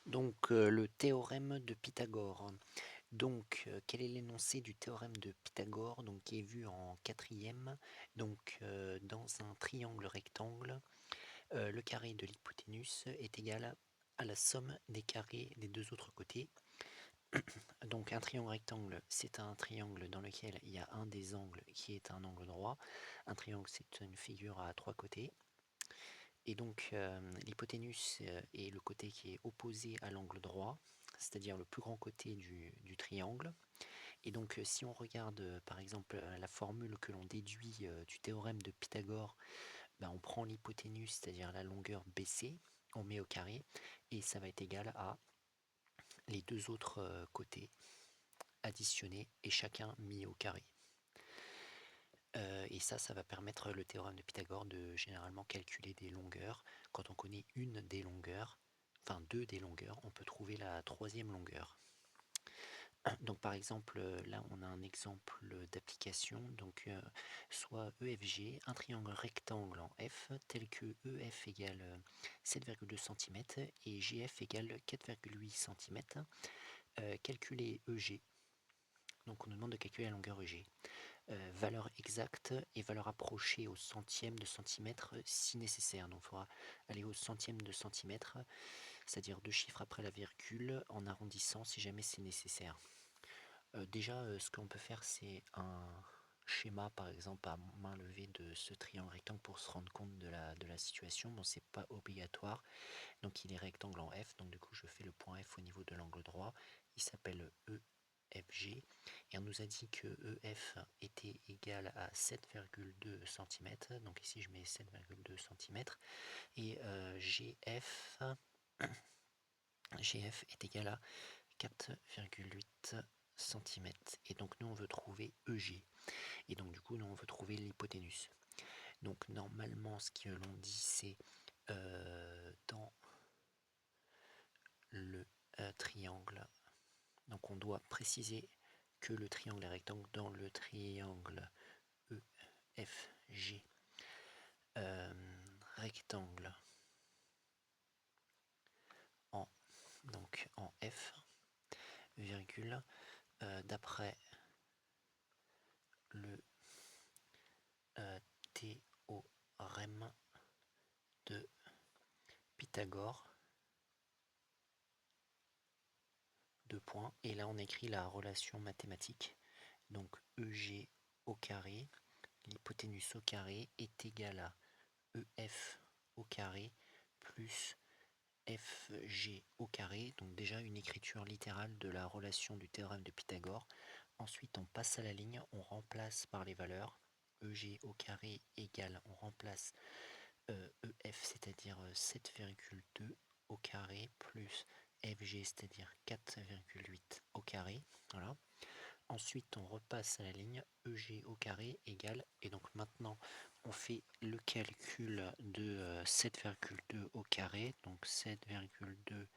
Donc, le théorème de Pythagore. Donc, quel est l'énoncé du théorème de Pythagore, donc, qui est vu en quatrième. Donc, dans un triangle rectangle, le carré de l'hypoténuse est égal à la somme des carrés des deux autres côtés. Donc, un triangle rectangle, c'est un triangle dans lequel il y a un des angles qui est un angle droit. Un triangle, c'est une figure à trois côtés. Et donc, l'hypoténuse est le côté qui est opposé à l'angle droit, c'est-à-dire le plus grand côté du triangle. Et donc, si on regarde par exemple la formule que l'on déduit du théorème de Pythagore, ben, on prend l'hypoténuse, c'est-à-dire la longueur BC, on met au carré, et ça va être égal à les deux autres côtés additionnés et chacun mis au carré. Et ça va permettre le théorème de Pythagore de généralement calculer des longueurs. Quand on connaît une des longueurs, enfin deux des longueurs, on peut trouver la troisième longueur. Donc par exemple, là on a un exemple d'application, donc soit EFG, un triangle rectangle en F, tel que EF égale 7,2 cm et GF égale 4,8 cm. Calculer EG, donc on nous demande de calculer la longueur EG. Valeur exacte et valeur approchée au centième de centimètre si nécessaire. Donc il faudra aller au centième de centimètre, c'est-à-dire deux chiffres après la virgule, en arrondissant si jamais c'est nécessaire. Déjà, ce qu'on peut faire, c'est un schéma, par exemple, à main levée de ce triangle rectangle pour se rendre compte de la situation. Bon, c'est pas obligatoire. Donc, il est rectangle en F. Donc, du coup, je fais le point F au niveau de l'angle droit. Il s'appelle EFG. Et on nous a dit que EF était égal à 7,2 cm. Donc, ici, je mets 7,2 cm. Et GF est égal à 4,8 cm. Et donc nous on veut trouver EG. Et donc du coup nous on veut trouver l'hypoténuse. Donc normalement ce que l'on dit c'est dans le triangle. Donc on doit préciser que le triangle est rectangle dans le triangle EFG. Rectangle en, donc en F, virgule, d'après le théorème de Pythagore, deux points, et là on écrit la relation mathématique. Donc EG au carré, l'hypoténuse au carré est égal à EF au carré plus FG au carré. Donc déjà une écriture littérale de la relation du théorème de Pythagore. Ensuite on passe à la ligne, on remplace par les valeurs. EG au carré égale, on remplace EF, c'est-à-dire 7,2 au carré, plus FG, c'est-à-dire 4,8 au carré. Voilà. Ensuite, on repasse à la ligne EG au carré égale, et donc maintenant, on fait le calcul de 7,2 au carré, donc 7,2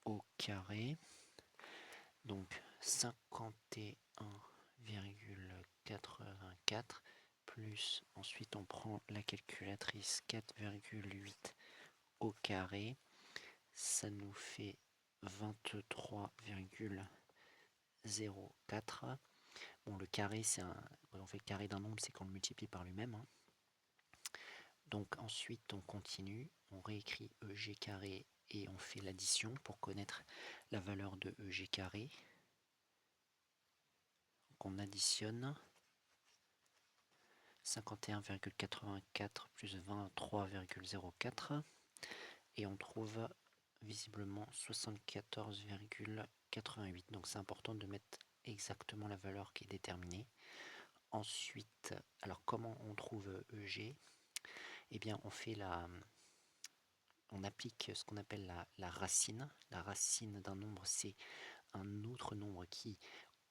au carré, donc 51,84 plus, ensuite on prend la calculatrice, 4,8 au carré, ça nous fait 23,04. Bon, le carré, quand on fait le carré d'un nombre, c'est qu'on le multiplie par lui-même, hein. Donc ensuite on continue, on réécrit EG carré et on fait l'addition pour connaître la valeur de EG carré. Donc on additionne 51,84 plus 23,04 et on trouve visiblement 74,88. Donc c'est important de mettre exactement la valeur qui est déterminée. Ensuite, alors comment on trouve EG? Eh bien on applique ce qu'on appelle la racine. La racine d'un nombre, c'est un autre nombre qui,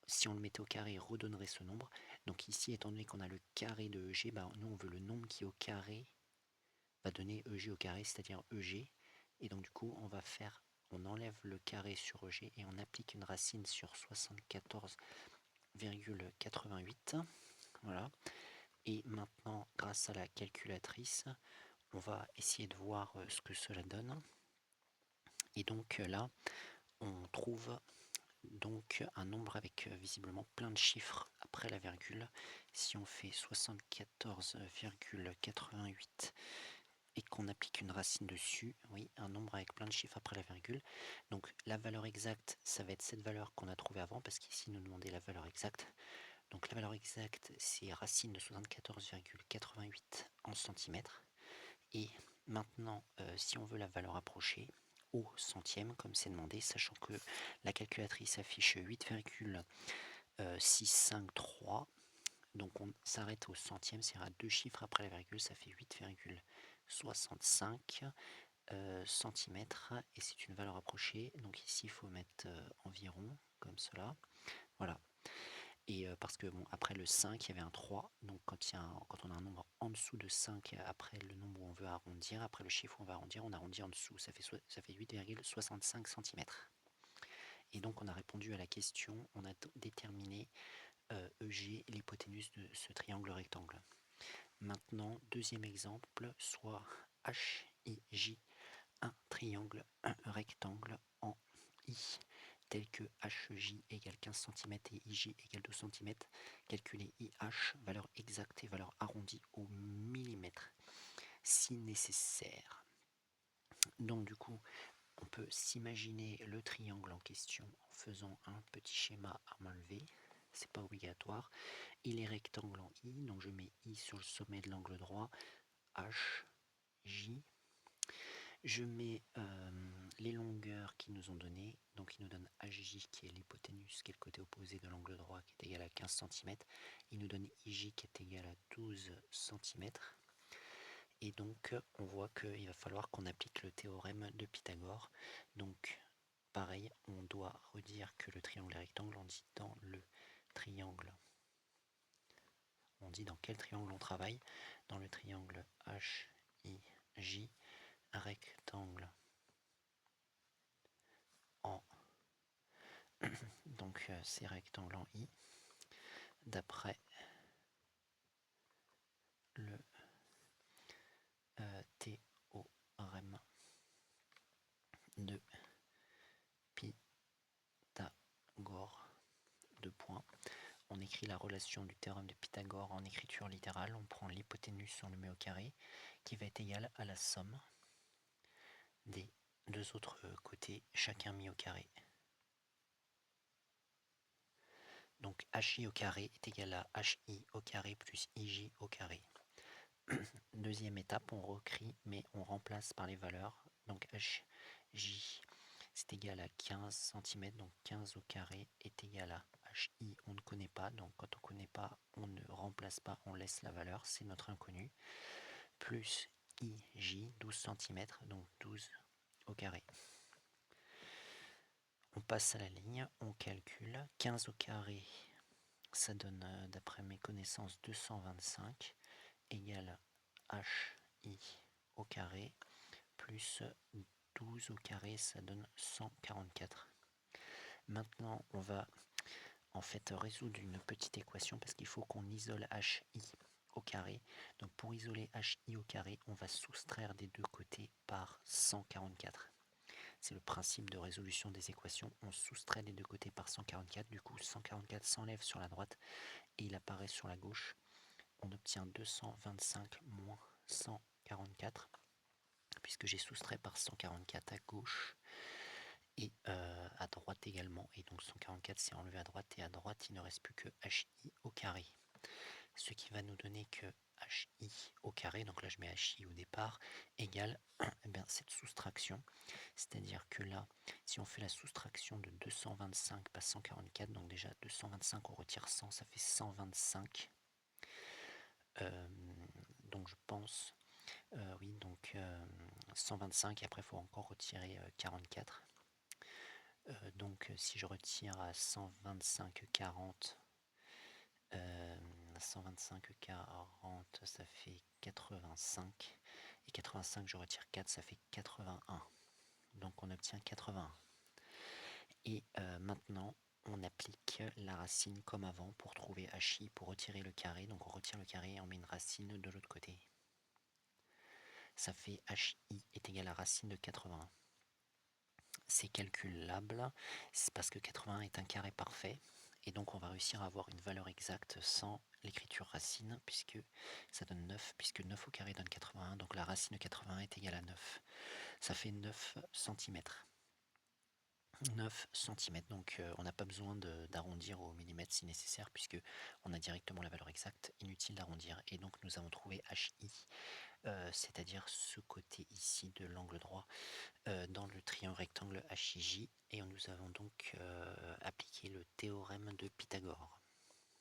si on le mettait au carré, redonnerait ce nombre. Donc ici, étant donné qu'on a le carré de EG, bah, nous on veut le nombre qui au carré va donner EG au carré, c'est-à-dire EG. Et donc du coup, on enlève le carré sur EG et on applique une racine sur 74,88. Voilà. Et maintenant, grâce à la calculatrice, on va essayer de voir ce que cela donne. Et donc là, on trouve donc un nombre avec visiblement plein de chiffres après la virgule. Si on fait 74,88 et qu'on applique une racine dessus, oui, un nombre avec plein de chiffres après la virgule. Donc la valeur exacte, ça va être cette valeur qu'on a trouvée avant, parce qu'ici nous demandait la valeur exacte. Donc la valeur exacte, c'est racine de 74,88 en centimètres. Et maintenant, si on veut la valeur approchée, au centième, comme c'est demandé, sachant que la calculatrice affiche 8,653, donc on s'arrête au centième, c'est-à-dire à deux chiffres après la virgule, ça fait 8,65 centimètres, et c'est une valeur approchée, donc ici il faut mettre environ, comme cela, voilà. Et parce que bon, après le 5, il y avait un 3, donc quand on a un nombre en dessous de 5, après le nombre où on veut arrondir, après le chiffre où on va arrondir, on arrondit en dessous, ça fait 8,65 cm. Et donc on a répondu à la question, on a déterminé EG, l'hypoténuse de ce triangle rectangle. Maintenant, deuxième exemple, soit HIJ, un triangle, un rectangle en I, tel que HJ égale 15 cm et IJ égale 2 cm, calculer IH, valeur exacte et valeur arrondie au millimètre, si nécessaire. Donc du coup, on peut s'imaginer le triangle en question en faisant un petit schéma à main levée, c'est pas obligatoire. Il est rectangle en I, donc je mets I sur le sommet de l'angle droit, H, J. Je mets les longueurs qu'ils nous ont données, donc ils nous donnent HJ qui est l'hypoténuse, qui est le côté opposé de l'angle droit, qui est égal à 15 cm. Ils nous donnent IJ qui est égal à 12 cm. Et donc on voit qu'il va falloir qu'on applique le théorème de Pythagore. Donc pareil, on doit redire que le triangle est rectangle, on dit dans le triangle. On dit dans quel triangle on travaille. Dans le triangle HIJ, un rectangle en donc c'est rectangle en I d'après le théorème de Pythagore. Deux points. On écrit la relation du théorème de Pythagore en écriture littérale. On prend l'hypoténuse, on le met au carré, qui va être égal à la somme des deux autres côtés, chacun mis au carré. Donc HI au carré est égal à HI au carré plus IJ au carré. Deuxième étape, on recrit, mais on remplace par les valeurs. Donc HJ, c'est égal à 15 cm, donc 15 au carré est égal à HI, on ne connaît pas, donc quand on ne connaît pas, on ne remplace pas, on laisse la valeur, c'est notre inconnu, plus IJ, 12 cm, donc 12 au carré. On passe à la ligne, on calcule, 15 au carré, ça donne, d'après mes connaissances, 225, égale HI au carré, plus 12 au carré, ça donne 144. Maintenant, on va en fait résoudre une petite équation parce qu'il faut qu'on isole HI au carré. Donc pour isoler HI au carré, on va soustraire des deux côtés par 144. C'est le principe de résolution des équations. On soustrait les deux côtés par 144. Du coup, 144 s'enlève sur la droite et il apparaît sur la gauche. On obtient 225 moins 144 puisque j'ai soustrait par 144 à gauche et à droite également. Et donc 144 c'est enlevé à droite et à droite il ne reste plus que HI au carré. Ce qui va nous donner que HI au carré, donc là je mets HI au départ, égale eh bien, cette soustraction. C'est-à-dire que là, si on fait la soustraction de 225 par 144, donc déjà 225 on retire 100, ça fait 125. Donc je pense, oui, donc 125 et après il faut encore retirer 44. Donc si je retire à 125 40, 125 40 ça fait 85 et 85 je retire 4 ça fait 81, donc on obtient 81. Et maintenant on applique la racine comme avant pour trouver HI, pour retirer le carré, donc on retire le carré et on met une racine de l'autre côté. Ça fait HI est égal à racine de 81. c'est calculable, c'est parce que 81 est un carré parfait, et donc on va réussir à avoir une valeur exacte sans l'écriture racine, puisque ça donne 9, puisque 9 au carré donne 81, donc la racine de 81 est égale à 9. Ça fait 9 cm. 9 cm, donc on n'a pas besoin d'arrondir au millimètre si nécessaire, puisque on a directement la valeur exacte, inutile d'arrondir, et donc nous avons trouvé HI, c'est-à-dire ce côté ici de l'angle droit dans le triangle rectangle HIJ, et nous avons donc appliqué le théorème de Pythagore.